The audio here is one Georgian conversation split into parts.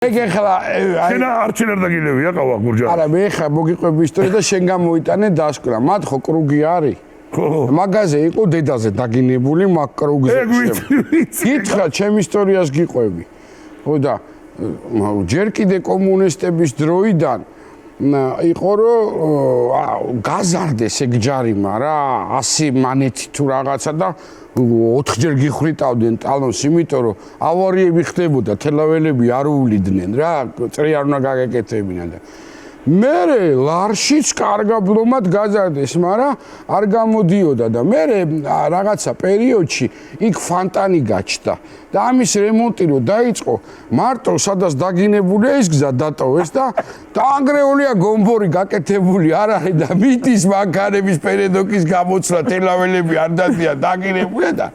ეხლა შენ არჩილერ დაგილევია ყავა გურჯა. არა მე ხა მოგიყვები ისტორია და შენ გამოიტანე დასკვნა. მათ ხო კრუგი არის? ხო. მაგაზე იყო დედაზე დაგინებული მაგ კრუგზე. ეგ ვიცი. გითხრა ჩემ ისტორიას გიყვები. ხო და ჯერ კიდე კომუნისტების დროიდან იყო რომ გაზარდეს ეგ ჯარიმა რა 100 მანეთი თუ რაღაცა და 4-ჯერ გიხრიტავდნენ ტალონს, იმიტომ რომ ავარიები ხდებოდა, თელაველები არ უვლიდნენ რა, წრი არ უნდა გაგეკეთებინა და მერე ლარშიც კარგაბლომად გაზარდეს, მაგრამ არ გამოდიოდა და მერე რაღაცა პერიოდში იქ ფანტანი გაჩნდა და ამის რემონტი რო დაიწყო, მარტო სადაც დაგინებულია ის გზა დატოვეს და დაანგრეულია გომბორი გაკეთებული არ არის და მიდის მანქანების პერედოკის გამოცვლა თელაველები არ დადიან დაგინებულია და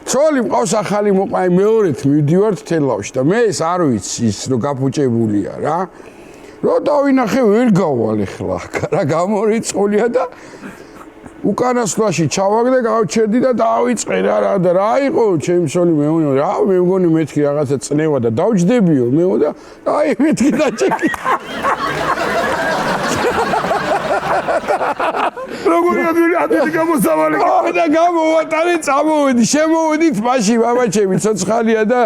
ცოლი მყავს ახალი მოყაი მეორეთ მივდივართ თელავში და მე ეს არ ვიცი ის რო გაფუჭებულია რა რო დავინახე ვერ გავალ ახლა რა გამორიცხულია და უკანასვლაში ჩავაგდე გავჩერდი და დავიწყე რა და რა იყო ჩემი სოლი მეუბნე რა მე მგონი მეთქი რაღაცა წნევა და დავჯდებიო მე და აი მეთქი დაჭეკი როგორი ადვილი გამოსავალი და გამოვატარე წამოვედი შემოვედით მაშინ მამაჩემი ცოცხალია და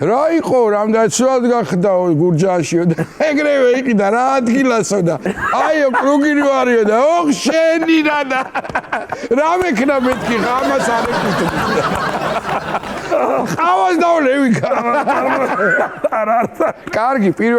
რა იყო რამდენად სულად გახდაო გურჯაანშიო და ეგრევე იყიდა რა ადგილასო და აიო კრუგინი ვარიო და ოხ შენი და რა მექნა მეთქი ხამას არ ეკუთვნი ხავას დავლევი არა კარგი პირველ